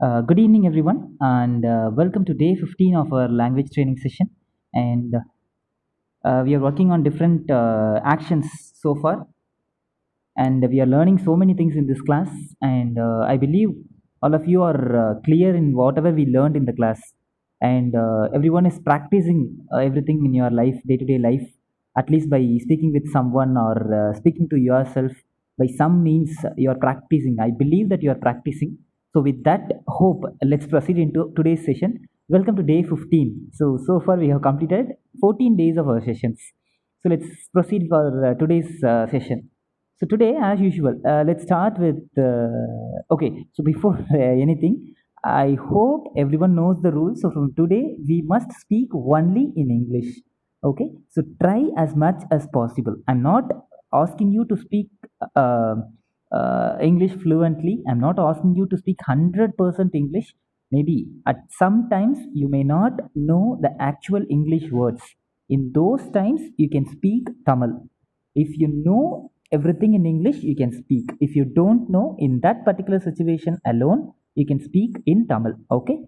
Good evening, everyone, and welcome to day 15 of our language training session. And we are working on different actions so far, and we are learning so many things in this class. And I believe all of you are clear in whatever we learned in the class, and everyone is practicing everything in your life, day-to-day life, at least by speaking with someone or speaking to yourself. By some means, you are practicing. I believe that you are practicing. So, with that hope, let's proceed into today's session. Welcome to day 15. So far we have completed 14 days of our sessions. So, let's proceed for today's session. So today, as usual, let's start with. Okay, so before anything, I hope everyone knows the rules. So from today, we must speak only in English. Okay, so try as much as possible. I'm not asking you to speak uh, English fluently. I'm not asking you to speak 100% English. Maybe at some times you may not know the actual English words. In those times, you can speak Tamil. If you know everything in English, you can speak. If you don't know, in that particular situation alone, you can speak in Tamil. Okay.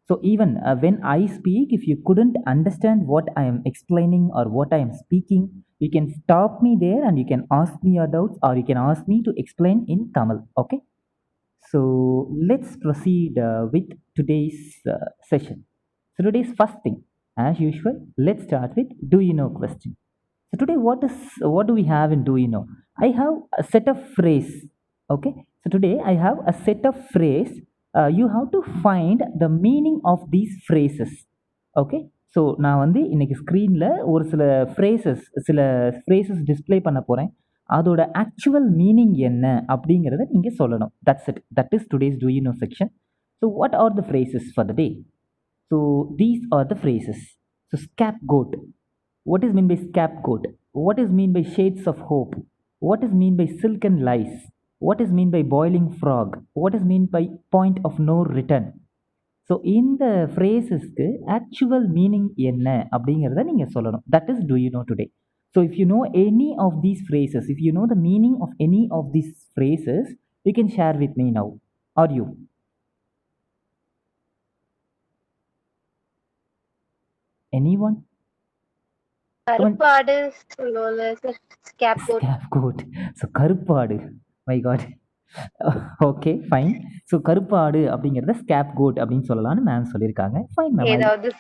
So even when I speak, if you couldn't understand what I am explaining or what I am speaking, you can stop me there and you can ask me your doubts, or you can ask me to explain in Tamil. Okay. So let's proceed with today's session. So today's first thing, as usual, let's start with do you know question. So today, what do we have in do you know? I have a set of phrase. Okay. So today I have a set of phrase. You have to find the meaning of these phrases. Okay. So நான் வந்து இன்னைக்கு ஸ்க்ரீனில் ஒரு சில phrases display பண்ண போகிறேன். அதோட actual meaning என்ன அப்படிங்கிறத நீங்கள் சொல்லணும். That is today's do you know section. So what are the phrases for the day? So these are the phrases. So scapegoat. What is mean by scapegoat? What is mean by shades of hope? What is mean by silken lies? What is mean by boiling frog? What is mean by point of no return? So இந்த ஃப்ரேசஸ்க்கு actual meaning என்ன அப்படிங்கிறத நீங்கள் சொல்லணும். That is do you know today. So if you know any of these phrases, if you know the meaning of any of these phrases, you can share with me now. Are you? Anyone? கருப்பாடு சொல்லுவோம்ல sir, scapegoat. Scapegoat. So கருப்பாடு. My God. Okay fine. So கருப்பாடு அப்படிங்கிறத scapegoat அப்படின்னு சொல்லலாம்னு ma'am சொல்லியிருக்காங்க. Fine ma'am. ஏதாவது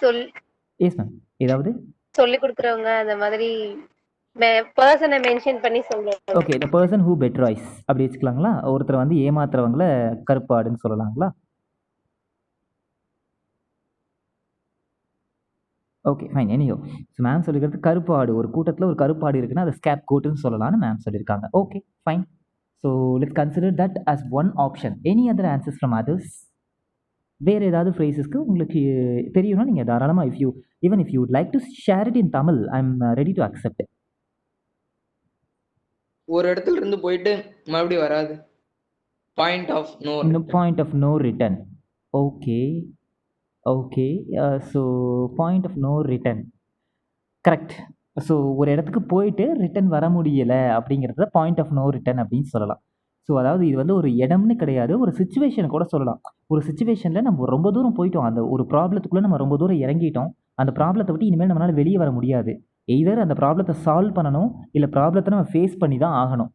yes ma'am. ஏதாவது சொல்லி கொடுக்குறவங்க அந்த மாதிரி பர்சனை மென்ஷன் பண்ணி சொல்லுவாங்க. Okay, the person who betrays அப்படி வச்சுக்கலாங்களா? ஒருத்தரை வந்து ஏமாத்துறவங்கள கருப்பாடுன்னு சொல்லலாங்களா? Okay fine. Anyhow, so ma'am சொல்லிக்கிறது கருப்பாடு, ஒரு கூட்டத்தில் ஒரு கருப்பாடு இருக்குன்னா அதை ஸ்கேப் கோட்டுன்னு சொல்லலாம்னு மேம் சொல்லியிருக்காங்க. Okay fine. So let's consider that as one option. Any other answers from others? வேறு ஏதாவது ஃப்ரேசஸ்க்கு உங்களுக்கு தெரியும்னா நீங்கள் தாராளமாக, if you would like to share it in Tamil, I am ready to accept. ஒரு இடத்துல இருந்து போயிட்டு மறுபடியும் வராது. Point of no return. Okay okay. So point of no return correct. So ஒரு இடத்துக்கு போயிட்டு ரிட்டன் வர முடியலை அப்படிங்கிறத பாயிண்ட் ஆஃப் நோ ரிட்டர்ன் அப்படின்னு சொல்லலாம். ஸோ அதாவது இது வந்து ஒரு இடம்னு கிடையாது, ஒரு சுச்சுவேஷனை கூட சொல்லலாம். ஒரு சுச்சுவேஷனில் நம்ம ரொம்ப தூரம் போயிட்டோம், அந்த ஒரு ப்ராப்ளத்துக்குள்ளே நம்ம ரொம்ப தூரம் இறங்கிட்டோம், அந்த ப்ராப்ளத்தை விட்டு இனிமேல் நம்மளால் வெளியே வர முடியாது. எய்தர் அந்த ப்ராப்ளத்தை சால்வ் பண்ணணும், இல்லை ப்ராப்ளத்தை நம்ம ஃபேஸ் பண்ணி தான் ஆகணும்.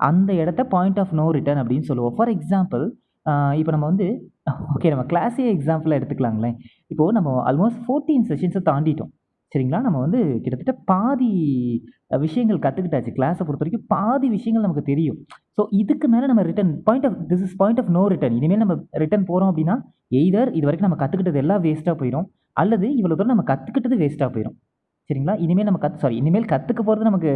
அந்த இடத்த பாயிண்ட் ஆஃப் நோ ரிட்டர்ன் அப்படின்னு சொல்லுவோம். ஃபார் எக்ஸாம்பிள், இப்போ நம்ம வந்து ஓகே, நம்ம கிளாஸே எக்ஸாம்பிளாக எடுத்துக்கலாங்களேன். இப்போது நம்ம ஆல்மோஸ்ட் 14 செஷன்ஸை தாண்டிட்டோம், சரிங்களா? நம்ம வந்து கிட்டத்தட்ட பாதி விஷயங்கள் கற்றுக்கிட்டாச்சு. கிளாஸை பொறுத்த வரைக்கும் பாதி விஷயங்கள் நமக்கு தெரியும். ஸோ இதுக்கு மேலே நம்ம return this is point of no return. இனிமேல் நம்ம ரிட்டன் போகிறோம் அப்படின்னா எய்தர் இது வரைக்கும் நம்ம கற்றுக்கிட்டது எல்லாம் வேஸ்ட்டாக போயிடும், அல்லது இவ்வளோ தூரம் நம்ம கற்றுக்கிட்டது வேஸ்ட்டாக போயிடும், சரிங்களா? இனிமேல் கற்றுக்க போகிறது நமக்கு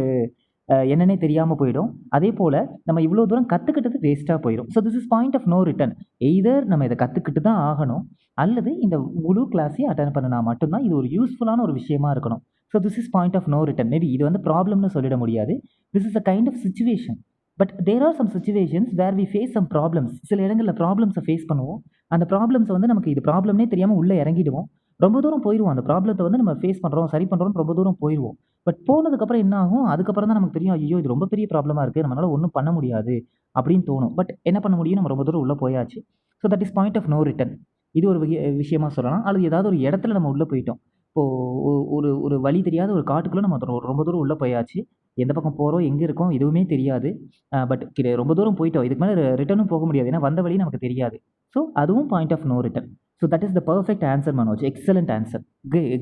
என்னன்னே தெரியாமல் போயிடும். அதே போல் நம்ம இவ்வளோ தூரம் கற்றுக்கிட்டது வேஸ்ட்டாக போயிடும். So this is point of no return. Either நம்ம இதை கற்றுக்கிட்டு தான் ஆகணும், அல்லது இந்த முழு கிளாஸையும் அட்டன் பண்ணினா மட்டும்தான் இது ஒரு யூஸ்ஃபுல்லான ஒரு விஷயமா இருக்கணும். So this is point of no return. Maybe இது வந்து ப்ராப்ளம்னு சொல்லிட முடியாது. This is a kind of situation. But there are some situations where we face some problems. சில இடங்களில் ப்ராப்ளம்ஸை ஃபேஸ் பண்ணுவோம். அந்த ப்ராப்ளம்ஸை வந்து நமக்கு இது ப்ராப்ளம்னே தெரியாமல் உள்ளே இறங்கிடுவோம், ரொம்ப தூரம் போயிடுவோம். அந்த ப்ராப்ளத்தை வந்து நம்ம ஃபேஸ் பண்ணுறோம், சரி பண்ணுறோம், ரொம்ப தூரம் போயிடுவோம். பட் போனதுக்கப்புறம் என்ன ஆகும்? அதுக்கப்புறம் தான் நமக்கு தெரியும், ஐயோ இது ரொம்ப பெரிய ப்ராப்ளமாக இருக்குது, நம்மளால் ஒன்றும் பண்ண முடியாது அப்படின்னு தோணும். பட் என்ன பண்ண முடியும்? நம்ம ரொம்ப தூரம் உள்ளே போயாச்சு. So that is point of no return. இது ஒரு விஷயமா சொல்லலாம். அல்லது ஏதாவது ஒரு இடத்துல நம்ம உள்ளே போயிட்டோம். இப்போது ஒரு ஒரு வழி தெரியாத ஒரு காட்டுக்குள்ளே நம்ம ரொம்ப தூரம் உள்ளே போயாச்சு. எந்த பக்கம் போகிறோம், எங்கே இருக்கோம் எதுவுமே தெரியாது. பட் ரொம்ப தூரம் போயிட்டோம். இதுக்கு மேலே ரிட்டர்னும் போக முடியாது. ஏன்னா வந்த வழி நமக்கு தெரியாது. ஸோ அதுவும் point of no return. So that is the perfect answer Manoj. Excellent answer.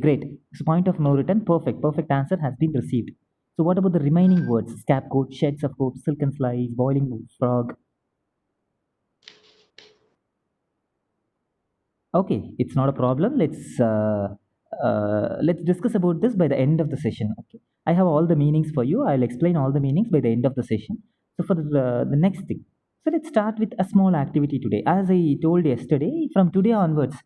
Great. So point of no return, perfect answer has been received. So what about the remaining words? Scapegoat, sheds of hope, silken slice, boiling frog. Okay, it's not a problem. Let's discuss about this by the end of the session. Okay, I have all the meanings for you. I'll explain all the meanings by the end of the session. So for the next thing, so let's start with a small activity today. As I told yesterday, from today onwards,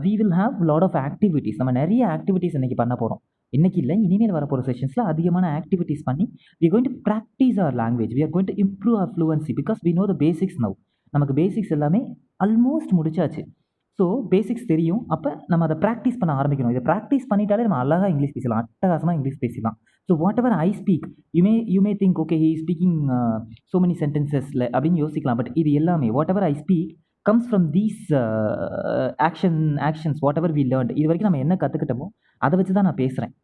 we will have a lot of activities. நம்ம நிறைய activities இன்னைக்கு பண்ண போகிறோம். இன்னைக்கு இல்லை, இனிமேல் வரப்போகிற செஷன்ஸில் அதிகமான ஆக்டிவிட்டீஸ் பண்ணி we are going to practice our language. We are going to improve our fluency because we know the basics now. நமக்கு பேசிக்ஸ் எல்லாமே ஆல்மோஸ்ட் முடிச்சாச்சு. ஸோ பேசிக்ஸ் தெரியும். அப்போ நம்ம அதை ப்ராக்டிஸ் பண்ண ஆரம்பிக்கணும். இதை ப்ராக்டிஸ் பண்ணிட்டாலே நம்ம அழகாக இங்கிலீஷ் பேசலாம், அட்டகாசமாக இங்கிலீஷ் பேசலாம். So whatever I speak, you may think okay he speaking so many சென்டென்சஸில் அப்படின்னு யோசிக்கலாம். பட் இது எல்லாமே whatever I speak comes from these actions whatever we learnt. இது வரைக்கும் நம்ம என்ன கற்றுக்கிட்டோமோ அதை வச்சு தான் நான் பேசுகிறேன்.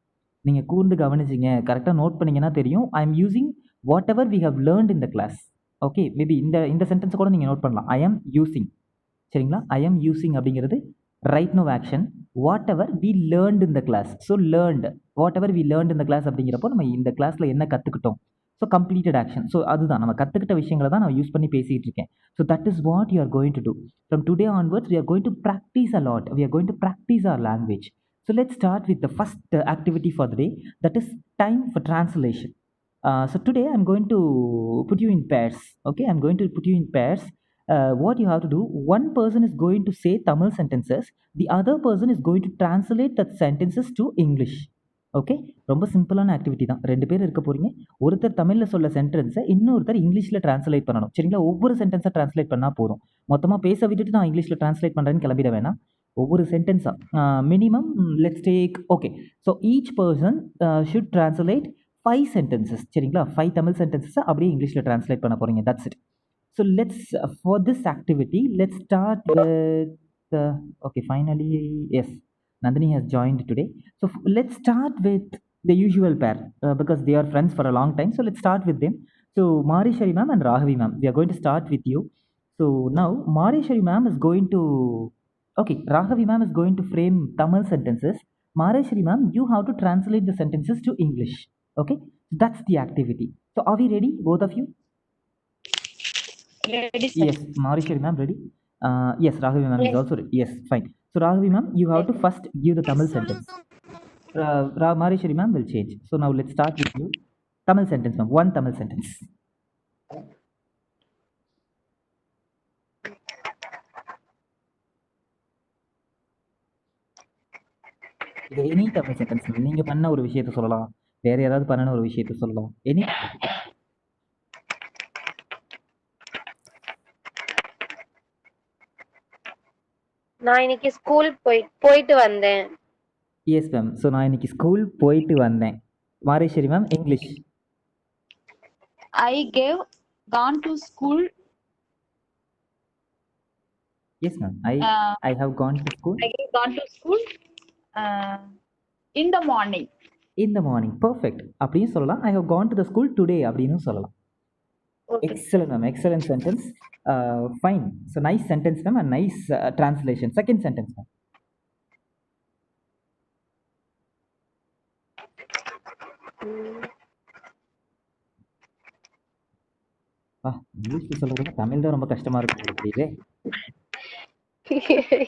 நீங்கள் கூர்ந்து கவனிச்சிங்க, கரெக்டாக நோட் பண்ணிங்கன்னா தெரியும். I am using whatever we have learnt in the class. Okay, maybe இந்த சென்டென்ஸை கூட நீங்கள் நோட் பண்ணலாம். ஐ எம் யூஸிங், சரிங்களா? ஐ எம் யூஸிங் அப்படிங்கிறது right no action. Whatever we learnt in the class. So learnt, whatever we learnt in the class அப்படிங்கிறப்போ நம்ம இந்த கிளாஸில் என்ன கற்றுக்கிட்டோம். So completed action. ஸோ அதுதான் நம்ம கற்றுக்கிட்ட விஷயங்களை தான் நான் யூஸ் பண்ணி பேசிகிட்டு இருக்கேன். So that is what you are going to do. From today onwards we are going to practise a lot. We are going to practise our language. So let's start with the first activity for the day, that is time for translation. So today I'm going to put you in pairs. Okay, I'm going to put you in pairs. What you have to do, one person is going to say Tamil sentences, the other person is going to translate that sentences to English. Okay, ரொம்ப சிம்பிளான activity தான். 2 பேர் இருக்க போகிறீங்க. ஒருத்தர் தமிழில் சொல்ல சென்டென்ஸை இன்னொருத்தர் இங்கிலீஷில் ட்ரான்ஸ்லேட் பண்ணணும். சரிங்களா? ஒவ்வொரு சென்டென்ஸை ட்ரான்ஸ்லேட் பண்ணால் போதும். மொத்தமாக பேச விட்டுட்டு நான் இங்கிலீஷில் ட்ரான்ஸ்லேட் பண்ணுறேன்னு கிளம்பிட வேணாம். ஒவ்வொரு சென்டென்ஸாக minimum let's take. Okay, so each person should translate 5 sentences. சரிங்களா? 5 தமிழ் சென்டென்சஸை அப்படியே இங்கிலீஷில் ட்ரான்ஸ்லேட் பண்ண போகிறீங்க. That's it. So for this activity, let's start with, okay, finally, yes, Nandini has joined today. So let's start with the usual pair because they are friends for a long time. So let's start with them. So Marishari ma'am and Rahavi ma'am, we are going to start with you. So now Marishari ma'am is going to, okay, Rahavi ma'am is going to frame Tamil sentences. Marishari ma'am, you have to translate the sentences to English. Okay, that's the activity. So are we ready, both of you? Ready, sir. Yes, Marishari ma'am ready? Yes, Raghavi ma'am is also ready. Yes, fine. So Raghavi ma'am, you have to first give the Tamil sentence. Marishari ma'am will change. So now let's start with you. Tamil sentence ma'am, one Tamil sentence. Any Tamil sentence. நீங்க பண்ண ஒரு விஷயத்தை சொல்லலாம், வேற யாராவது பண்ண ஒரு விஷயத்தை சொல்லலாம். எனி. நான் இன்னைக்கு ஸ்கூல் போயிட்டு வந்தேன். Yes ma'am. ஸோ நான் இன்னைக்கு ஸ்கூல் போயிட்டு வந்தேன். Mareswari ma'am, English. I gone to school. Yes ma'am. I have gone to school. I have gone to school in the morning. In the morning. Perfect. அப்படியும் சொல்லலாம். I have gone to the school today அப்படின்னு சொல்லலாம். Okay. Excellent ma'am. Excellent sentence. Fine. So nice sentence ma'am and nice translation. Second sentence ma'am. English சொல்றது தமிழ் தான் ரொம்ப கஷ்டமா இருக்கு. புரியுதே?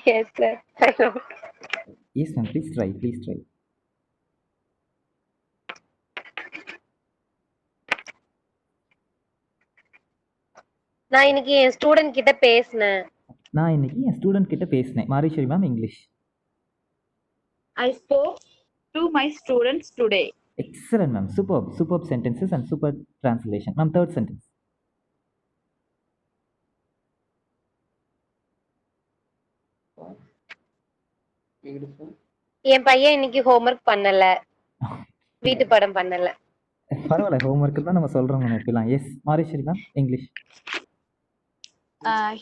Yes sir, I know. Yes ma'am, please try. நான் இன்னைக்கு என் student கிட்ட பேசினேன். Mareswari ma'am, English. I spoke to my students today. Excellent ma'am. Superb sentences and super translation. Ma'am, third sentence. என் பையன் இன்னைக்கு ஹோம்வொர்க் பண்ணல, வீட்டு பாடம் பண்ணல. பரவாயில்ல, ஹோம்வொர்க் தான் நம்ம சொல்றோம் நினைக்கலாம். Yes Mareswari ma'am, English.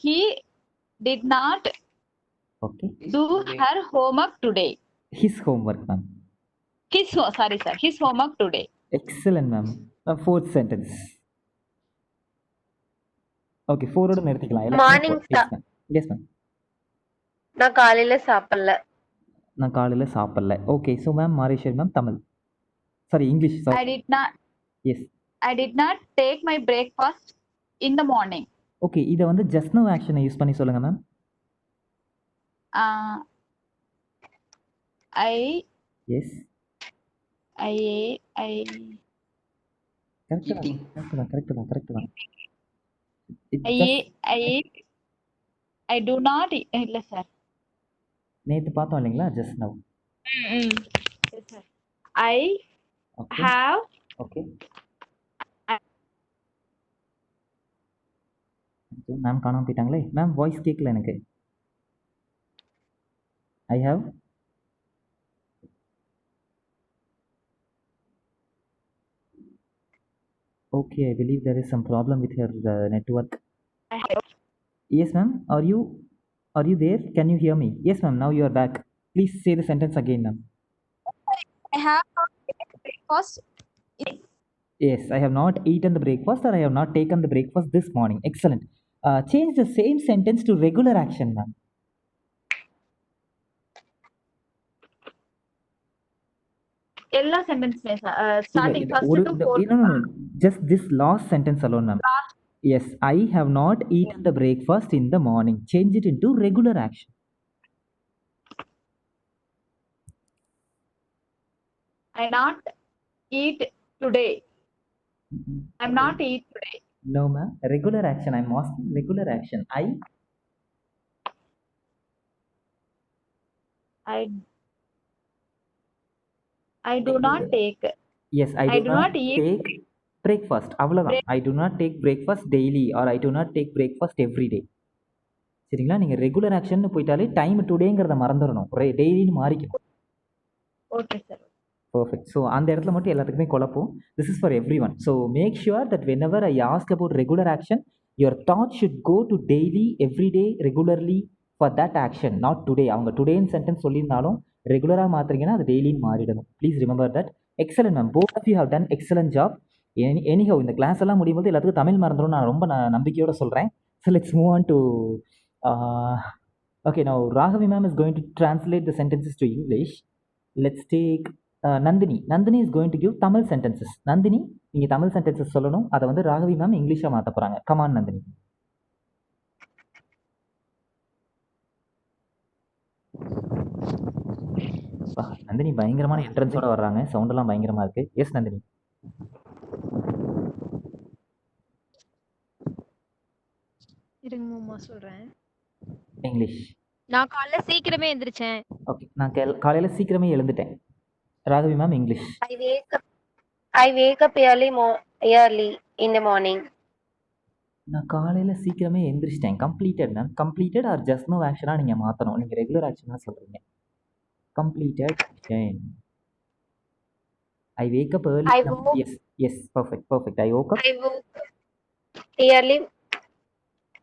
He did not Okay. do her homework today. His homework, ma'am. His homework today. Excellent, ma'am. Fourth sentence. Okay, 4 ஓட நிறுத்திக்கலாம். எல்லாமே 4. Morning Yes, ma'am. Yes, ma'am. நான் காலையில சாப்பிடல. நான் காலையில சாப்பிடல. Okay, so ma'am, Mareswari ma'am Tamil. Sorry, English. I Sorry. Yes. did not take my breakfast in the morning. Okay, இதை வந்து just now ஆக்ஷனை யூஸ் பண்ணி சொல்லுங்க ma'am. I Yes. I correct தான். Eating. கரெக்ட் தான். I do not இல்ல sir. நேத்து பார்த்தோம் இல்லைங்களா just now. Yes, sir. I Okay. have Okay. Ma'am காணாம போயிட்டாங்களே. மேம் வாய்ஸ் கேட்கல எனக்கு. I have Okay, I believe there is some problem with her network. I have Yes, ma'am. Are you there? Can you hear me? Yes, ma'am. Now you are back. Please say the sentence again, ma'am. I have not taken breakfast. Yes, I have not eaten the breakfast or I have not taken the breakfast this morning. Excellent. Change the same sentence to regular action, ma'am. எல்லா சென்டென்ஸ்மே starting first to fourth. No. Just this last sentence alone, ma'am. Yes, I have not eaten the breakfast in the morning. Change it into regular action. I not eat today. I'm not eat today. No, ma'am. Regular action. I'm asking regular action. I do not take. Yes, I do not eat take breakfast. அவ்வளவுதான். I do not take breakfast daily or I do not take breakfast every day. சரிங்களா? நீங்க regular action போயிட்டாலே time டுடேங்கிறத மறந்துடணும். டெய்லின்னு மாறிக்கணும். Okay sir. Perfect. So அந்த இடத்துல மட்டும் எல்லாத்துக்குமே குழப்பம். This is for everyone. So make sure that whenever I ask about regular action, your thought should go to daily, everyday, regularly for that action, not today. அவங்க டுடேன்னு sentence சொல்லியிருந்தாலும் ரெகுலராக மாற்றுறீங்கன்னா அது டெய்லின்னு மாறிடணும். Please remember that. Excellent ma'am. Both of you have done excellent job. Anyhow இந்த class எல்லாம் முடியும் போது எல்லாத்துக்கும் தமிழ் மறந்துடும். நான் ரொம்ப நம்பிக்கையோட சொல்கிறேன். So let's move on to okay, now Raghavi ma'am is going to translate the sentences to English. Let's take Nandini. Nandini is going to give Tamil sentences. Nandini, நீங்கள் தமிழ் சென்டென்சஸ் சொல்லணும். அதை வந்து ராகவி மேம் இங்கிலீஷாக மாற்ற போகிறாங்க. கமான் நந்தினி. நந்தினி பயங்கரமான என்ட்ரன்ஸோட வர்றாங்க. Sound எல்லாம் பயங்கரமா இருக்கு. எஸ் நந்தினி. இருங்கம்மா சொல்றேன். இங்கிலீஷ். நான் காலைல சீக்கிரமே எந்திரிச்சேன். ஓகே, நான் காலையில சீக்கிரமே எழுந்துட்டேன். Raghavi ma'am English. I wake up early in the morning. நான் காலையில சீக்கிரமே எந்திரிச்சிட்டேன். Completed ma'am. Completed or just no ஆக்ஷனா நீங்க மாத்தணும். நீங்க ரெகுலர் ஆக்ஷனா சொல்றீங்க. Completed action. I wake up early. Yes, perfect. I woke up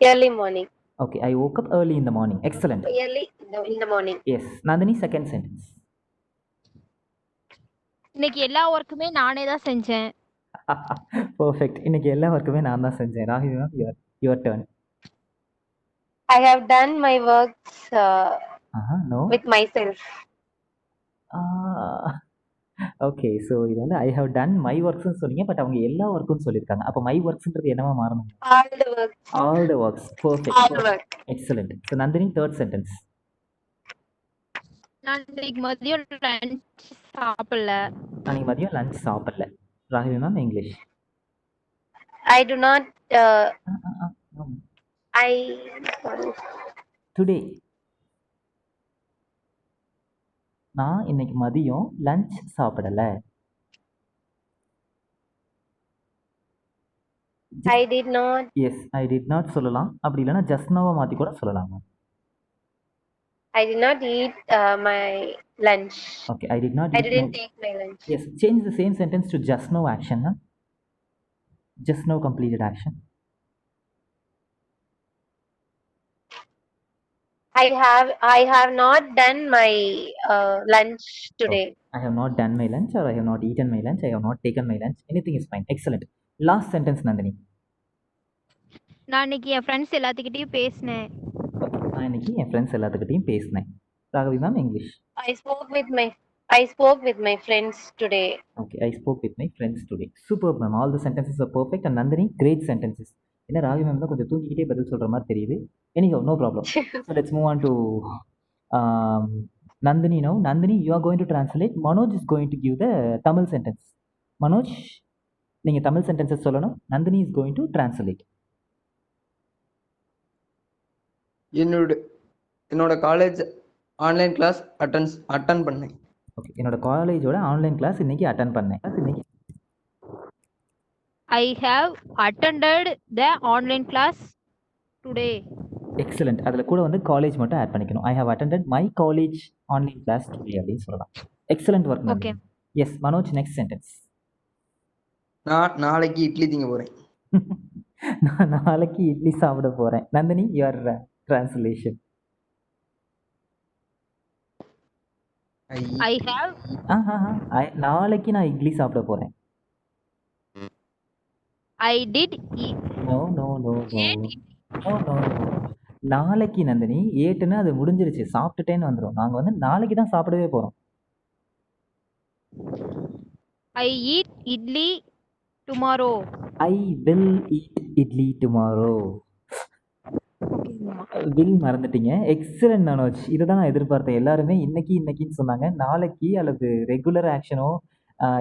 early morning. Okay, I woke up early in the morning. Excellent. Early in the morning. Yes, Nandini, second sentence. இன்னைக்கு எல்லா ஒர்க்குமே நானே தான் செஞ்சேன். Perfect. இன்னைக்கு எல்லா ஒர்க்குமே நான் தான் செஞ்சேன். Raghavi ma'am, your turn. I have done my works No. with myself. Okay, so இது வந்து ஐ ஹவ் டன் மை ஒர்க்ஸ்னு சொன்னீங்க. பட் அவங்க எல்லா ஒர்க்கும் சொல்லியிருக்காங்க. அப்போ மை ஒர்க்ஸ்ன்றது என்னவா மாறணும்? All the works. Perfect. Excellent. So Nandini, third sentence. நான் இன்னைக்கு மதியம் லஞ்ச் சாப்பிடல. அன்னைக்கு மதியம் லஞ்ச் சாப்பிடல. Raghavi ma'am English. I do not today. நான் இன்னைக்கு மதியம் லஞ்ச் சாப்பிடல. I did not. Yes, I did not சொல்லலாம். அப்படி இல்லைன்னா ஜஸ்ட் நோவா மாற்றி கூட சொல்லலாம். I did not eat my lunch. Okay, I did not. I didn't take my lunch. Yes, change the same sentence to just now action. Huh? Just now completed action. I have not done my lunch today. I have not done my lunch, or I have not eaten my lunch, I have not taken my lunch. Anything is fine. Excellent. Last sentence, Nandini. நான் இன்னைக்கு என் friends எல்லாத்துக்கிட்டையும் பேசினேன். Okay. நான் இன்னைக்கு என் friends எல்லாத்துக்கிட்டையும் பேசினேன். Raghavi ma'am, English. I spoke with my friends today. Okay, I spoke with my friends today. Superb, ma'am. All the sentences are perfect. And Nandini, great sentences. என்ன Raghavi ma'am தான் கொஞ்சம் தூங்கிக்கிட்டே பதில் சொல்கிற மாதிரி தெரியுது. Anyhow, no problem. So let's move on to Nandini now. Nandini, you are going to translate. Manoj is going to give the Tamil sentence. Manoj, நீங்கள் Tamil sentences சொல்லணும். Nandini is going to translate. என்னோட college online class attend பண்ணேன். Okay, என்னோட காலேஜோட online class இன்னைக்கு attend பண்ணேன். I have attended the online class today. Excellent. அதில் கூட வந்து காலேஜ் மட்டும் ஆட் பண்ணிக்கணும். I have attended my college online class today அப்படின்னு சொல்லலாம். Excellent work. Okay. Yes Manoj, next sentence. நான் நாளைக்கு இட்லி திங்க போறேன். நான் நாளைக்கு இட்லி சாப்பிட போகிறேன். Nandini, your translation. I have நாளைக்கு நான் இட்லி சாப்பிட போகிறேன். I did eat. No no no no no no. நாளைக்கு நந்தினி, ஏட்டுன்னு அது முடிஞ்சிருச்சு, சாப்பிட்டுட்டேன்னு வந்துடும். நாங்கள் வந்து நாளைக்கு தான் சாப்பிடவே போகிறோம். I eat idli tomorrow. I will eat idli tomorrow. Will மறந்துட்டீங்க. எக்ஸலண்ட் மனோஜ். இதை தான் நான் எதிர்பார்த்தேன். எல்லாருமே இன்னைக்குன்னு சொன்னாங்க. நாளைக்கு அல்லது ரெகுலர் ஆக்ஷனோ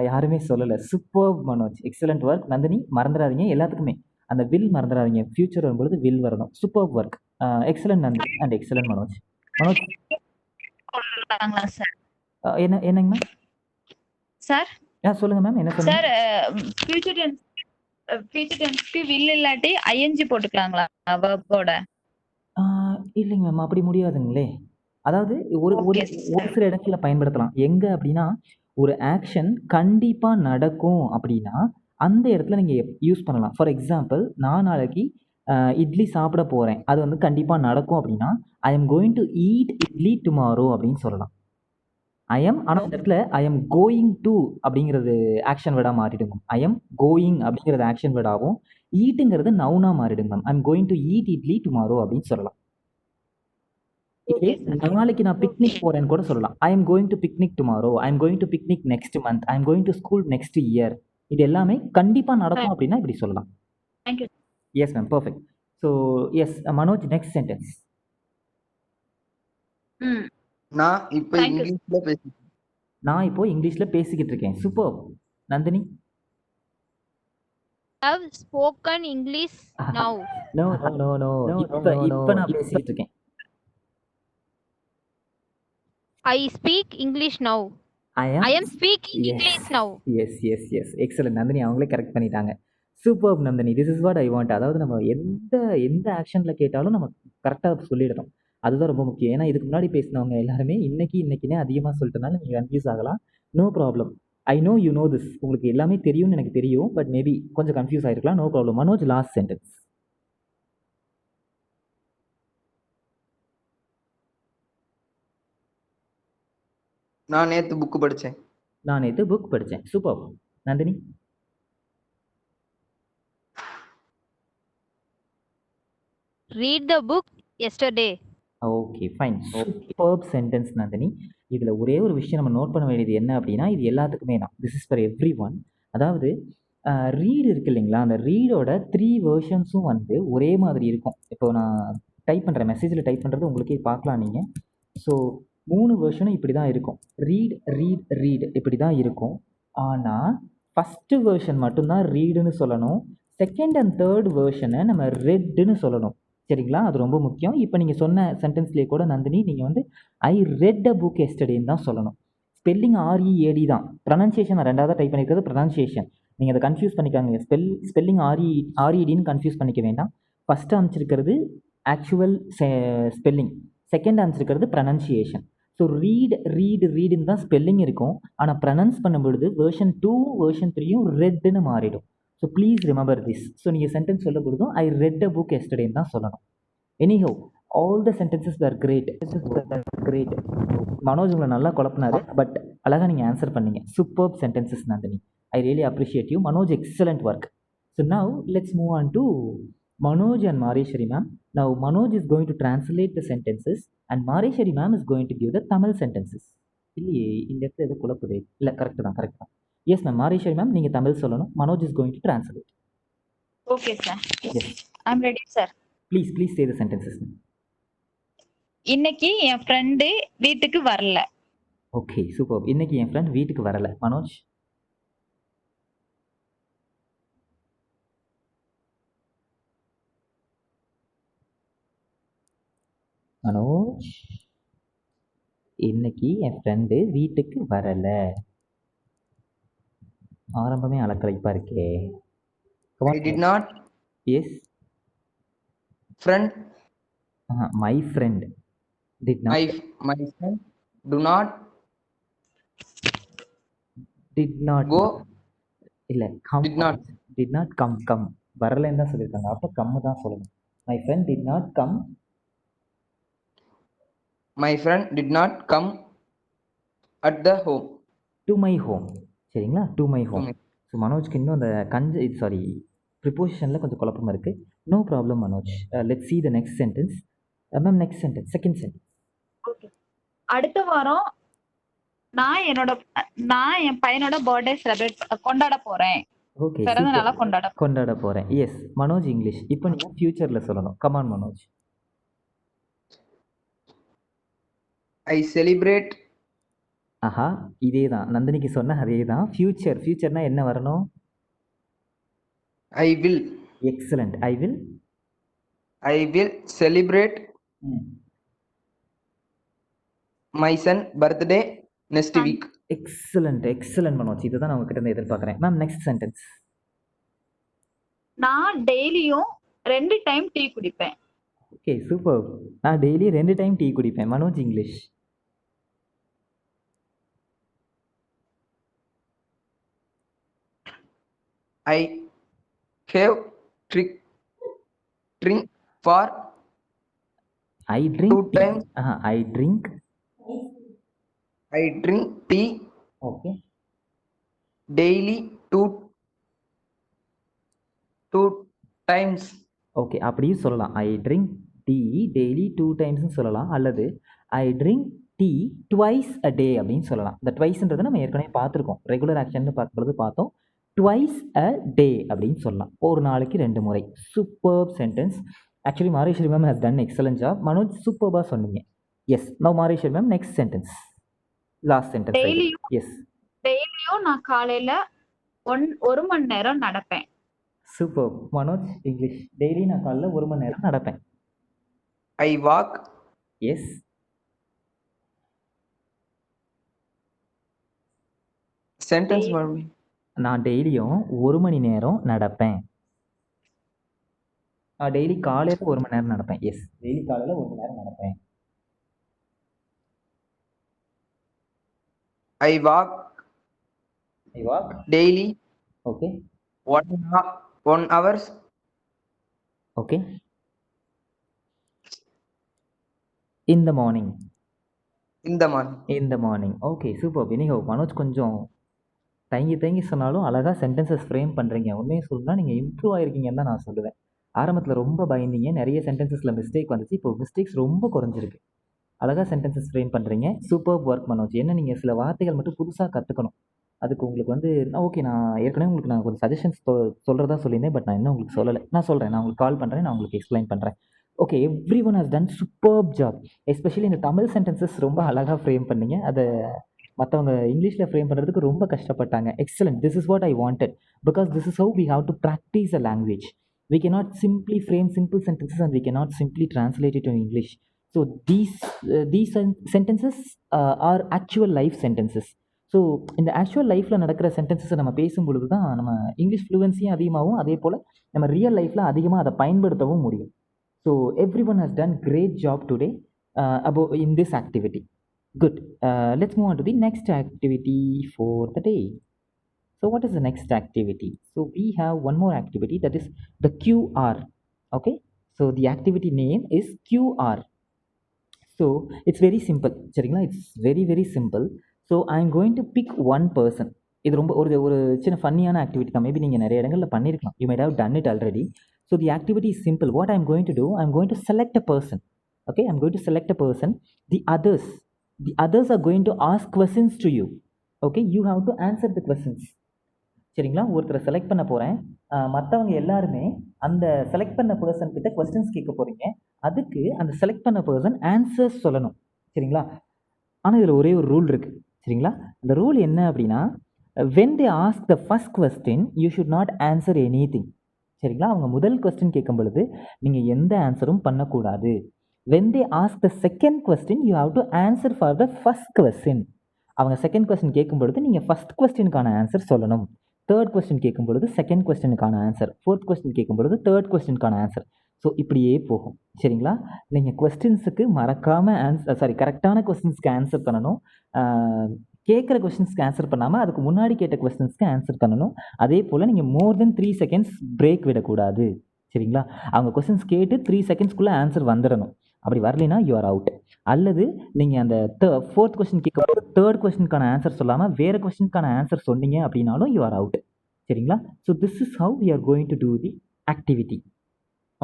யாருமே சொல்லலை. Super Manoj, excellent work. Nandini, மறந்துடாதீங்க எல்லாத்துக்குமே அந்த வில் மறந்துடாதீங்க. ஃபியூச்சர் வரும்பொழுது வில் வரணும். Super work. Excellent Nandini and excellent Manoj. Manoj என்னங்க மேம்? சார் சொல்லுங்க மேம், என்ன சொல்லுங்க சார் ஃபியூச்சர் டென்ஸ்க்கு வில் இல்லாட்டி ஐஎன்ஜி போட்டுக்கலாங்களா வெர்போட? இல்லைங்க மேம், அப்படி முடியாதுங்களே. அதாவது ஒரு ஒரு ஒரு சில இடத்துல பயன்படுத்தலாம். எங்கே அப்படின்னா, ஒரு ஆக்ஷன் கண்டிப்பாக நடக்கும் அப்படின்னா அந்த இடத்துல நீங்கள் யூஸ் பண்ணலாம். ஃபார் எக்ஸாம்பிள், நான் நாளைக்கு இட்லி சாப்பிட போகிறேன், அது வந்து கண்டிப்பாக நடக்கும் அப்படின்னா I am going to eat idli tomorrow அப்படின்னு சொல்லலாம். ஆனால் இந்த இடத்துல ஐ எம் கோயிங் டு அப்படிங்கிறது ஆக்ஷன் வேர்டாக மாறிடுங்க. ஐ எம் கோயிங் அப்படிங்கிறது ஆக்ஷன் வேர்டாகவும் ஈட்டுங்கிறது நவுனாக மாறிடுங்க ma'am. I am going to eat idli tomorrow அப்படின்னு சொல்லலாம். இதே நாளைக்கு நான் பிக்னிக் போகிறேன்னு கூட சொல்லலாம். I am going to picnic tomorrow, I am going to picnic next month, I am going to school next year. இது எல்லாமே கண்டிப்பாக நடக்கும் அப்படின்னா இப்படி சொல்லலாம். Thank you. Yes ma'am, perfect. So yes Manoj, next sentence. நான் இப்போ Thank you. இங்கிலீஷ்ல பேசி நான் இப்போ இங்கிலீஷில் பேசிக்கிட்டு இருக்கேன். Super. Nandini? Have spoken English now. No no no no, இப்போ நான் பேசிக்கிட்டு இருக்கேன். I speak English now. I am speaking English now. Yes yes yes, excellent. Nandini அவங்களே கரெக்ட் பண்ணிட்டாங்க. Super Nandini, this is what I want. அதாவது நம்ம எந்த ஆக்ஷனில் கேட்டாலும் நம்ம கரெக்டாக சொல்லிடணும். அதுதான் ரொம்ப முக்கியம். ஏன்னா இதுக்கு முன்னாடி பேசினவங்க எல்லாருமே இன்னைக்குன்னே அதிகமாக சொல்லிட்டனால நீங்கள் கன்ஃபியூஸ் ஆகலாம். No problem. I know you know this. உங்களுக்கு எல்லாமே தெரியும்னு எனக்கு தெரியும். பட் மேபி கொஞ்சம் கன்ஃபியூஸ் ஆகிருக்கலாம். No problem. Manoj, last sentence. நான் நேத்து புக் படிச்சேன். நான் நேற்று புக் படித்தேன். Super. Nandini? Read the book yesterday. Okay, fine. Superb sentence Nandini. இதில் ஒரே ஒரு விஷயம் நம்ம நோட் பண்ண வேண்டியது என்ன அப்படின்னா, இது எல்லாத்துக்குமே தான். This is for every one. அதாவது ரீடு இருக்கு இல்லைங்களா, அந்த ரீடோட 3 வேர்ஷன்ஸும் வந்து ஒரே மாதிரி இருக்கும். இப்போ நான் டைப் பண்ணுறேன், மெசேஜில் டைப் பண்ணுறது உங்களுக்கே பார்க்கலாம் நீங்கள். ஸோ 3 வேர்ஷனும் இப்படி தான் இருக்கும். ரீட் இப்படி தான் இருக்கும். ஆனால் ஃபஸ்ட்டு வேர்ஷன் மட்டும்தான் ரீடுன்னு சொல்லணும். செகண்ட் அண்ட் தேர்ட் வேர்ஷனை நம்ம ரெட்டுன்னு சொல்லணும். சரிங்களா? அது ரொம்ப முக்கியம். இப்போ நீங்கள் சொன்ன சென்டென்ஸ்லேயே கூட நந்தினி, நீங்கள் வந்து ஐ ரெட் அ புக் எஸ்டர்டேன்னு தான் சொல்லணும். ஸ்பெல்லிங் READ தான். ப்ரொனன்சியேஷன் நான் ரெண்டாவது டைப் பண்ணிக்கிறது ப்ரொனன்சியேஷன். நீங்கள் அதை கன்ஃபியூஸ் பண்ணிக்காங்க. ஸ்பெல்லிங் REDன்னு கன்ஃபியூஸ் பண்ணிக்க வேண்டாம். ஃபஸ்ட்டு அமைச்சிருக்கிறது ஆக்சுவல் ஸ்பெல்லிங், செகண்ட் அமைச்சிருக்கிறது ப்ரொனன்சியேஷன். ஸோ ரீடுன்னு தான் ஸ்பெல்லிங் இருக்கும். ஆனால் ப்ரொனன்ஸ் பண்ணும்பொழுது வேர்ஷன் 2 வேர்ஷன் 3யும் ரெட்டுன்னு மாறிடும். So please remember this. So நீங்கள் சென்டென்ஸ் சொல்லும் பொழுதும் ஐ ரெட் அ புக் எஸ்டர்டேன்னு தான் சொல்லணும். Anyhow, all the sentences were great. Great. Manoj உங்களை நல்லா குழப்பினாரு, பட் அழகாக நீங்கள் ஆன்சர் பண்ணீங்க. Superb sentences Nandini. I really appreciate you. Manoj, excellent work. So now let's move on to Manoj and Mareshwari ma'am. Now Manoj is going to translate the sentences and Mareshwari ma'am is going to give the Tamil sentences. இல்லையே, இந்த இடத்துல எது குழப்புதே? இல்லை, correct தான், correct தான். Yes ma'am, மாரேஸ்வரி ma'am நீங்கள் தமிழ் சொல்லணும். Manoj is going to translate. Okay sir, yes I'm ready sir. Please say the sentences. இன்னைக்கு என் ஃப்ரெண்டு வீட்டுக்கு வரல. Okay, super. இன்னைக்கு என் ஃப்ரெண்ட் வீட்டுக்கு வரல. மனோஜ். மனோஜ், இன்னைக்கு என் ஃப்ரெண்டு வீட்டுக்கு வரல. ஆரம்பமே அலக்கலைப்பா இருக்கே. I did not yes. friend my friend did my not. my friend do not did not go இல்லை, come. did not did not come வரலன்னு தான் சொல்லியிருக்காங்க. அப்போ கம்மு தான் சொல்லணும். My friend did not come my friend did not come at the home to my home. சரிங்களா, to my to home. me. So மனோஜ்க்கு இன்னும் அந்த ப்ரிப்போசிஷனில் கொஞ்சம் குழப்பமாக இருக்குது. No problem Manoj. Let's see the next sentence. Ma'am, next sentence, second sentence. Okay. அடுத்த வாரம் நான் என் பையனோட பர்த்டே செலிப்ரேட் கொண்டாட போறேன். ஓகே, பிறந்த நாளா கொண்டாட போகிறேன். Yes Manoj, English. இப்போ நீங்கள் ஃபியூச்சரில் சொல்லணும். கமான் மனோஜ். I celebrate ஆஹா, இதே தான் நந்தினிக்கு சொன்ன அதே தான். ஃபியூச்சர்னா என்ன வரணும்? I will excellent. I will celebrate my son birthday next week. Excellent Manoj. இதை தான் நான் உங்ககிட்ட இருந்து எதிர்பார்க்குறேன். Ma'am, next sentence. நான் டெய்லியும் 2 டைம் டீ குடிப்பேன். Okay, super. நான் டெய்லி 2 டைம் டீ குடிப்பேன். Manoj, English. I have drink for I drink 2 times. I drink. I drink tea okay. daily 2 times. Okay, அப்படியும் சொல்லலாம். ஐ ட்ரிங்க் டீ டெய்லி 2 டைம்ஸ்னு சொல்லலாம். அல்லது ஐ ட்ரிங்க் டீ ட்வைஸ் அ டே அப்படின்னு சொல்லலாம். இந்த ட்வைஸ்ன்றதை நம்ம ஏற்கனவே பார்த்துருக்கோம். ரெகுலர் ஆக்ஷன் பார்க்கும்போது பார்த்தோம். ட்வைஸ் அ டே அப்படின்னு சொல்லலாம். ஒரு நாளைக்கு 2 முறை. Super sentence. Actually Mareswari ma'am has done excellent job. Manoj, சூப்பராக சொன்னீங்க. Yes. Now Mareswari ma'am, next sentence, last sentence. Yes. டெய்லியும் நான் காலையில 1 மணி நேரம் நடப்பேன். சூப்பர். மனோஜ், இங்கிலீஷ். டெய்லி நான் காலைல 1 மணி நேரம் நடப்பேன். I walk yes. sentence for me. நான் டெய்லியும் 1 மணி நேரம் நடப்பேன். டெய்லி காலையில் 1 மணி நேரம் நடப்பேன். எஸ், டெய்லி காலையில் 1 மணி நேரம் நடப்பேன். I walk daily okay. 1 hours. Okay. In the morning. Okay, super. Anyhow Manoj கொஞ்சம் தயங்கி சொன்னாலும் அழகாக சென்டென்சஸ் ஃப்ரேம் பண்ணுறீங்க. உண்மையை சொல்லணும்னா நீங்கள் இம்ப்ரூவ் ஆகிருக்கீங்கன்னு தான் நான் சொல்லுவேன். ஆரம்பத்தில் ரொம்ப பயந்தீங்க, நிறைய சென்டென்சஸில் மிஸ்டேக் வந்துச்சு. இப்போ மிஸ்டேக்ஸ் ரொம்ப குறைஞ்சிருக்கு. அழகாக சென்டென்சஸ் ஃப்ரேம் பண்ணுறீங்க. Super work Manoj. என்ன, நீங்கள் சில வார்த்தைகள் மட்டும் புதுசாக கற்றுக்கணும். அதுக்கு உங்களுக்கு ஓகே, நான் ஏற்கனவே உங்களுக்கு நான் கொஞ்சம் சஜஷன்ஸ் சொல்கிறதா சொல்லியிருந்தேன். பட் நான் இன்னும் உங்களுக்கு சொல்லலை. நான் சொல்கிறேன். நான் உங்களுக்கு கால் பண்ணுறேன். நான் உங்களுக்கு எக்ஸ்பிளைன் பண்ணுறேன். Okay, every one has ton superb job. Especially இந்த தமிழ் சென்டென்சஸ் ரொம்ப அழகாக ஃப்ரேம் பண்ணீங்க. அதை மற்றவங்க இங்கிலீஷில் ஃப்ரேம் பண்ணுறதுக்கு ரொம்ப கஷ்டப்பட்டாங்க. Excellent. This is what I wanted. Because this is how we have to practise a language. We cannot simply frame simple sentences and we cannot simply translate it to English. So these sentences are actual life sentences. So இந்த actual லைஃப்பில் நடக்கிற சென்டென்சஸை நம்ம பேசும்பொழுது தான் நம்ம English ஃப்ளூவன்சியும் அதிகமாகவும், அதே போல் நம்ம ரியல் லைஃப்பில் அதிகமாக அதை பயன்படுத்தவும் முடியும். So everyone has done great job today about in this activity. Good. Let's move on to the next activity for the day. So what is the next activity? So we have one more activity, that is the QR. Okay, so the activity name is QR. So it's very simple, சரிங்களா? It's very very simple. So I am going to pick one person. இது ரொம்ப ஒரு சின்ன ஃபன்னியான activity தான். Maybe நீங்கள் நிறைய இடங்களில் பண்ணியிருக்கலாம். You might have done it already. So the activity is simple. What I am going to do, I am going to select a person. Okay, I'm going to select a person. The others are going to ask questions to you. Okay, you have to answer the questions. சரிங்களா? ஒருத்தரை select பண்ண போகிறேன். மற்றவங்க எல்லாருமே அந்த select பண்ண person கிட்ட questions கேட்க போகிறீங்க. அதுக்கு அந்த செலக்ட் பண்ண பர்சன் ஆன்சர்ஸ் சொல்லணும். சரிங்களா? ஆனால் இதில் ஒரே ஒரு ரூல் இருக்குது. சரிங்களா? அந்த ரூல் என்ன அப்படின்னா, when they ask the first question, you should not answer anything. சரிங்களா? அவங்க முதல் கொஸ்டின் கேட்கும் பொழுது நீங்கள் எந்த ஆன்சரும் பண்ணக்கூடாது. When they ask the second question, you have to answer for the first question. அவங்க செகண்ட் கொஸ்டின் கேட்கும் பொழுது நீங்கள் ஃபஸ்ட் கொஸ்டினுக்கான ஆன்சர் சொல்லணும். தேர்ட் கொஸ்டின் கேட்கும் பொழுது செகண்ட் கொஸ்டினுக்கான ஆன்சர், ஃபோர்த் கொஸ்டின் கேட்கும் பொழுது தேர்ட் கொஸ்டினுக்கான ஆன்சர். ஸோ இப்படியே போகும். சரிங்களா? நீங்கள் கொஸ்டின்ஸுக்கு மறக்காமல் கரெக்டான கொஸ்டின்ஸ்க்கு ஆன்சர் பண்ணணும். கேட்குற கொஸ்டின்ஸ்க்கு ஆன்சர் பண்ணாமல் அதுக்கு முன்னாடி கேட்ட கொஸ்டின்ஸ்க்கு ஆன்சர் பண்ணணும். அதே போல் நீங்கள் மோர் தென் 3 செகண்ட்ஸ் பிரேக் விடக்கூடாது. சரிங்களா? அவங்க கொஸ்டின்ஸ் கேட்டு 3 செகண்ட்ஸ்க்குள்ளே ஆன்சர் வந்துடணும். அப்படி வரலைன்னா யூ ஆர் அவுட். அல்லது நீங்கள் அந்த ஃபோர்த் கொஸ்டின் கேட்கும்போது தேர்ட் கொஸ்டினுக்கான ஆன்சர் சொல்லாமல் வேறு கொஸ்டினுக்கான ஆன்சர் சொன்னீங்க அப்படின்னாலும் யூ ஆர் அவுட். சரிங்களா? So this is how we are going to do the activity.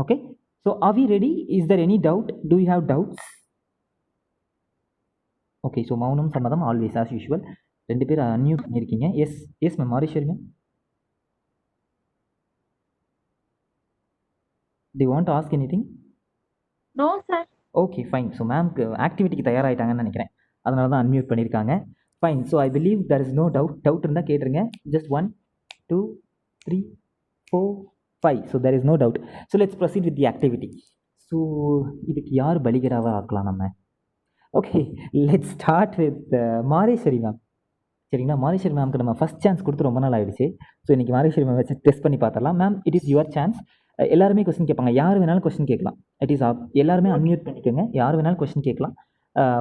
Okay, so are we ready? Is there any doubt? Do you have doubts? Okay, so மௌனம் சம்மதம் always as usual. 2 பேர் unmute பண்ணியிருக்கீங்க. Yes ma'am, Mariswari ma'am, do you want to ask anything? No sir. Okay, fine. So மேம்க்கு ஆக்டிவிட்டிக்கு தயாராகிட்டாங்கன்னு நினைக்கிறேன். அதனால தான் unmute பண்ணியிருக்காங்க. Fine. So I believe there is no doubt இருந்தால் கேட்டுருங்க. Just 1 2 3 4 5. So there is no doubt. So let's proceed with the activity. So இதுக்கு யார் பலிகடாவாக ஆக்கலாம் நம்ம? Okay, let's start with Mariswari ma'am. சரிங்களா? மாரீஸ்வரி மேம்க்கு நம்ம ஃபஸ்ட் சான்ஸ் கொடுத்து ரொம்ப நாள் ஆகிடுச்சு. ஸோ இன்றைக்கி மாரீஸ்வரி மேம் வச்சு டெஸ்ட் பண்ணி பார்த்துடலாம். Ma'am, it is your chance. எல்லாருமே கொஸ்டின் கேட்பாங்க. யார் வேணாலும் கொஸ்டின் கேட்கலாம். இட் இஸ் எல்லாருமே அன்மியூட் பண்ணிக்கோங்க. யார் வேணாலும் கொஸ்டின் கேட்கலாம்.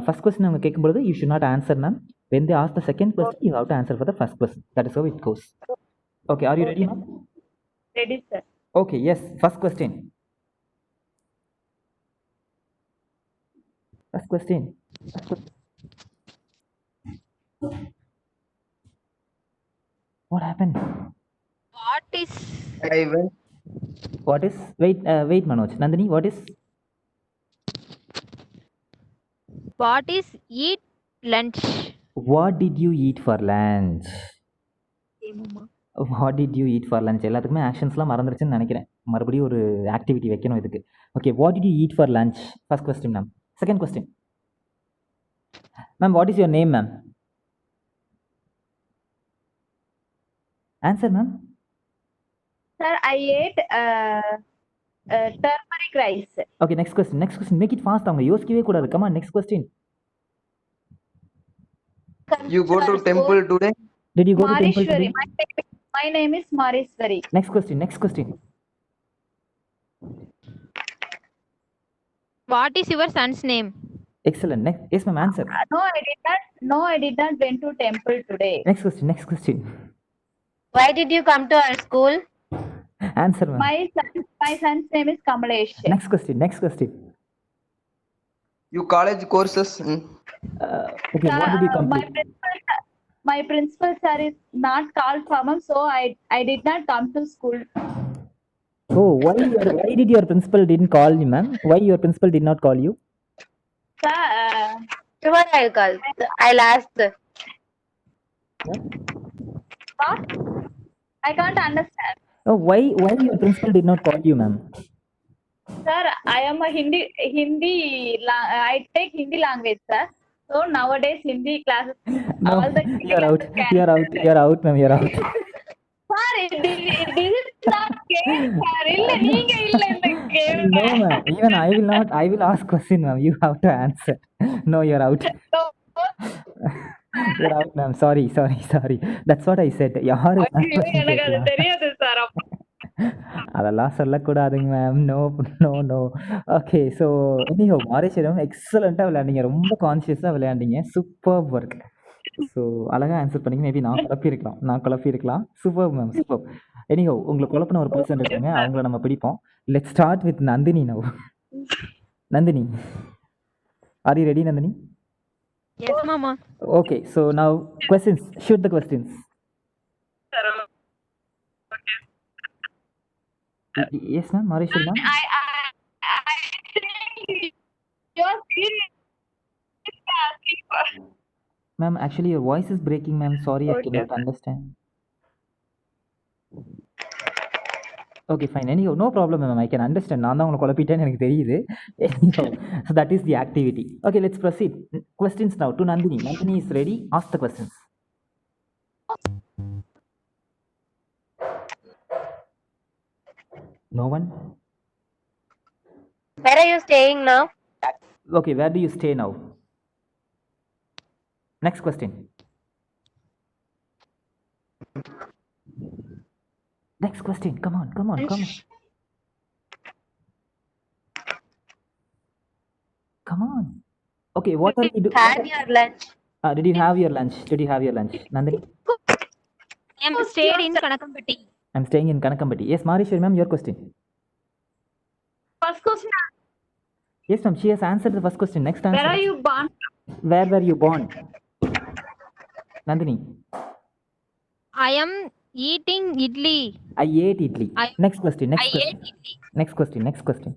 ஃபஸ்ட் கொஸ்டின் அவங்க கேட்கும்போது you should not answer ma'am. when they ask the second question, you have to answer for the first question. That is how it goes. Okay, are you ready now? Ready sir. Okay, yes, first question. What happened? What is wait Manoj, Nandini, what is eat lunch? What did you eat for lunch? What did you eat for lunch? எல்லாத்துக்குமே ஆக்ஷன்ஸ்லாம் மறந்துருச்சுன்னு நினைக்கிறேன். மறுபடியும் ஒரு activity வைக்கணும் இதுக்கு. Okay, what did you eat for lunch? First question ma'am. Second question ma'am, what is your name ma'am? Answer ma'am. Sir, I ate turmeric rice. Okay, next question, make it fast. அவங்க யோசிக்கவே கூடாது. Come on, next question. You go to temple today? Did you go to temple today? My name is Mariswari. Next question. What is your son's name? Excellent. Next, yes ma'am, answer. No, I did not went to temple today. Next question. Why did you come to our school? Answer ma'am. My son's name is Kamalesh. Next question. You college courses? Okay, what did you complete? My principal sir is not called from him, so I did not come to school. Oh, why did your principal didn't call you ma'am? Why your principal did not call you? Sir, Tomorrow I'll call. I'll ask. what? I can't understand. Oh, why your principal did not call you ma'am? Sir, I am a I take Hindi language, sir. So nowadays Hindi classes, No, all the you're out ma'am, you're out. Sir, this is not game, sir. illa neenga illa indha game. No ma'am, even I will ask question ma'am, you have to answer. No, you're out. You're out ma'am, sorry. That's what I said. யாரு எனக்கு அது தெரியாது sir. அதெல்லாம் சொல்லக்கூடாதுங்க ma'am. No. Okay, so anyhow Mareswaram எக்ஸலண்ட்டாக விளையாண்டீங்க. ரொம்ப கான்ஷியஸாக விளையாண்டீங்க. Super work. ஸோ அழகாக ஆன்சர் பண்ணீங்க. மேபி நான் குழப்பி இருக்கலாம். Super ma'am, super. anyhow, உங்களை குழப்பின ஒரு பர்சன் இருக்காங்க, அவங்கள நம்ம பிடிப்போம். Let's start with Nandini now. Nandini, are you ready, Nandini? Yes, Mama. Okay, so now questions. Shoot the questions. Yes, ma'am. Marishal, ma'am. I think you're serious asking for. Ma'am, actually your voice is breaking, ma'am. Sorry, I cannot understand. Okay, fine. Anyhow, no problem, ma'am. I can understand. நான் தான் உங்களை குழப்பிட்டேன்னு எனக்கு தெரியுது. Anyhow, so that is the activity. Okay, let's proceed. Questions now to Nandini. Nandini is ready. Ask the questions. No one? Where are you staying now? Okay, where do you stay now? Next question. Next question. Come on, come on, come on. Come on. Okay, what are you doing? Had your lunch. Did you have your lunch? Did you have your lunch? Nandini? I am stayed in Kanakampatti. I'm staying in Kanakampatti. Yes, Marishwari ma'am, your question. First question, Yes, ma'am, she has answered the first question. Next answer. where are you born? Where were you born? Nandini, I am eating idli. I ate idli. Next question. Next I question. ate idli. Next question. Next question.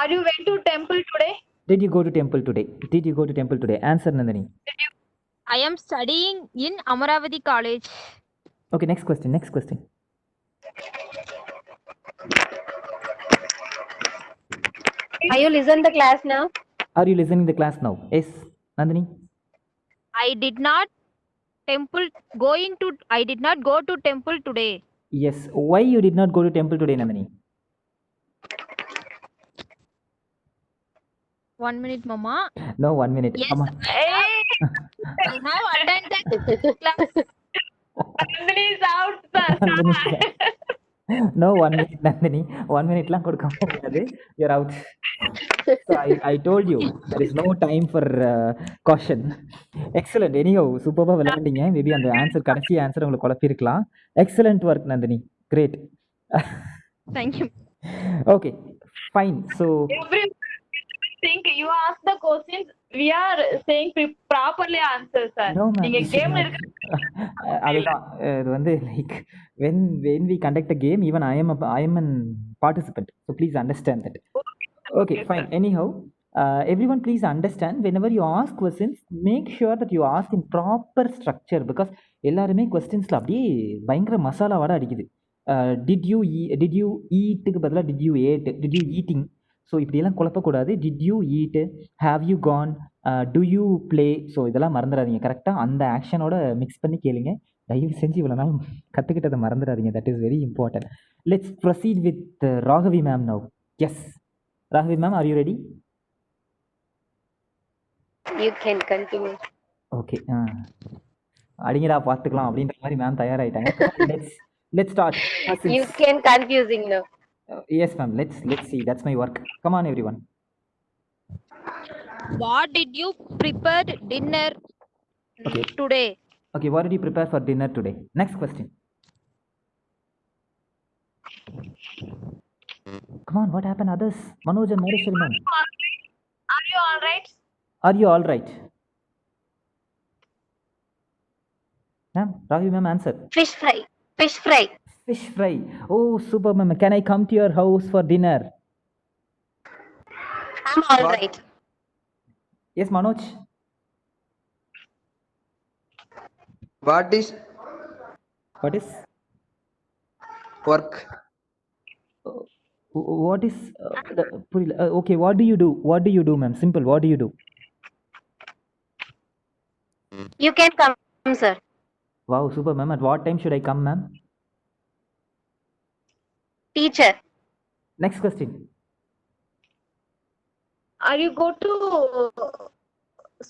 Are you went to temple today? Did you go to temple today? Did you go to temple today? Answer, Nandini. I am studying in Amaravati College. Okay, next question. Next question. Are you listen the class now? Are you listening the class now? Yes, Nandini. I did not go to temple today. Yes. Why you did not go to temple today, Nandini? 1 minute, Mama. No, 1 minute. Yes, Come on. Hey, I have attended class. Nandini is out, sir. Nandini. No, 1 minute, Nandini. 1 minute lang கொடுக்க முடியாது. You're out. So I told you there is no time for caution. Excellent. Anyhow, சூப்பராக விளையாண்டீங்க. Maybe அந்த answer கடைசி answer உங்களுக்கு குழப்பிருக்கலாம். Excellent work, Nandini. Great. Thank you. Okay, fine. So Every think you ask the questions, we are saying properly answer, sir. no, ma'am. நீங்க this is கேம்ல not- இருக்க அதுதான் இது வந்து like when we conduct a game, even I am an participant, so please understand that. Okay, fine. Anyhow, everyone please understand, whenever you ask questions, make sure that you ask in proper structure, because எல்லாருமே கொஸ்டின்ஸ்ல அப்படியே பயங்கர மசாலா வாட அடிக்குது. Did you eat பதிலா did you ate, did you eating, so இப்படியெல்லாம் குழப்பக்கூடாது. Did you eat, have you gone, do you play, so இதெல்லாம் மறந்துடாதீங்க. கரெக்டாக அந்த ஆக்ஷனோட மிக்ஸ் பண்ணி கேளுங்க. தயவு செஞ்சு இவ்வளோ நாள் கற்றுக்கிட்டதை மறந்துடாதீங்க. That is very important. Let's proceed with Raghavi ma'am now. Yes, Raghavi ma'am, are you ready? You can continue. ஓகே, அடிங்கடா பார்த்துக்கலாம் அப்படின்ற மாதிரி மேம் தயாராகிட்டாங்க. Let's start. You can confusing now. Yes ma'am, let's see. That's my work. Come on, everyone. What did you prepare dinner Okay. today? Okay, what did you prepare for dinner today? Next question. Come on, what happened, others? Manoj and Marishal ma'am. Are you all right? Are you all right? Ma'am, Ravi ma'am, answer. Fish fry. Fish fry. Fish fry. Oh, super ma'am. Can I come to your house for dinner? I'm all What? right. Yes, Manoj. What is What is? work? What is? Okay, what do you do? What do you do, ma'am? Simple. What do you do? You can come, sir. Wow, super ma'am. At what time should I come, ma'am? Teacher. Next question. Are you go to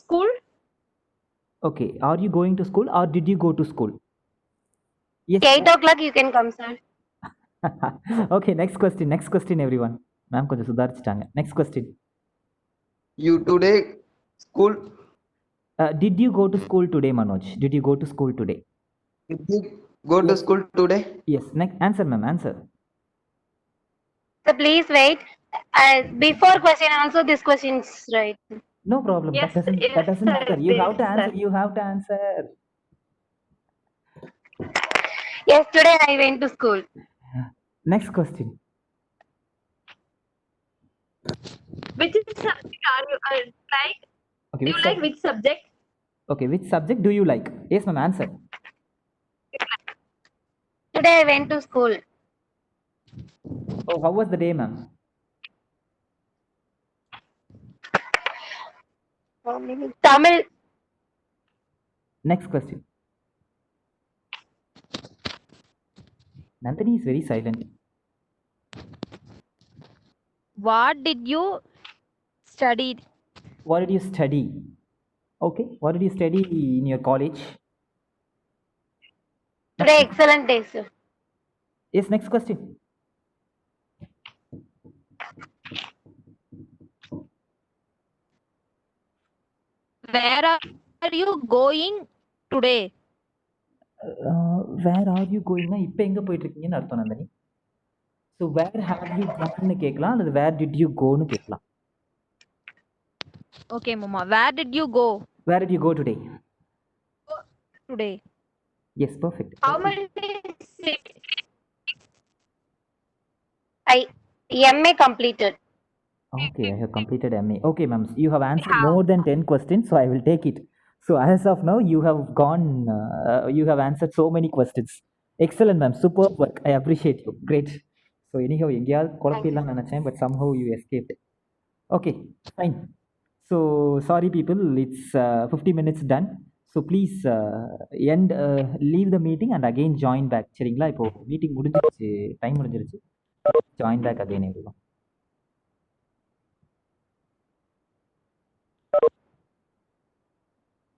school? Okay, are you going to school or did you go to school? Yes. 8 o'clock you can come, sir. Okay, next question. Next question, everyone. Ma'am, கொஞ்சம் சுதாரிச்சிட்டாங்க. Next question. You today school? Did you go to school today, Manoj? Did you go to school today? Did you Go to school today. Yes. Next answer, ma'am. Answer. So please wait. Before question also this question is right. No problem. Yes, that doesn't yes, matter. You have to sir. answer. You have to answer. Yes, today I went to school. Next question. Which subject are you like? Okay. Do you like which subject? Okay. Which subject do you like? Yes, ma'am. Answer. Today I went to school. Oh, how was the day, ma'am? Tamil. Next question. Nandini is very silent. What did you study? What did you study? Okay. What did you study in your college? Today excellent day, sir. Yes. Next question. Where are you going today? Where are you going? Na இப்போ எங்க போயிட்டு இருக்கீங்கன்னு அர்த்தம் Nandini. So where have you gone கேட்கலாம் அல்லது where did you go னு கேட்கலாம். Okay, Mama. Where did you go Where did you go today? today? Yes, perfect. How many MA completed. Okay, I have completed MA. Okay, ma'am. You have answered more than 10 questions, so I will take it. So as of now, you have gone, you have answered so many questions. Excellent, ma'am. Superb work. I appreciate you. Great. So anyhow, எங்கேயாவது குழப்பிடலாம் நினைச்சேன், but somehow you escaped. Okay, fine. So sorry people, it's 50 minutes done. So please leave the meeting and again join back. சரிங்களா இப்போ meeting முடிஞ்சிருச்சு, time முடிஞ்சிருச்சு. Join back again everyone.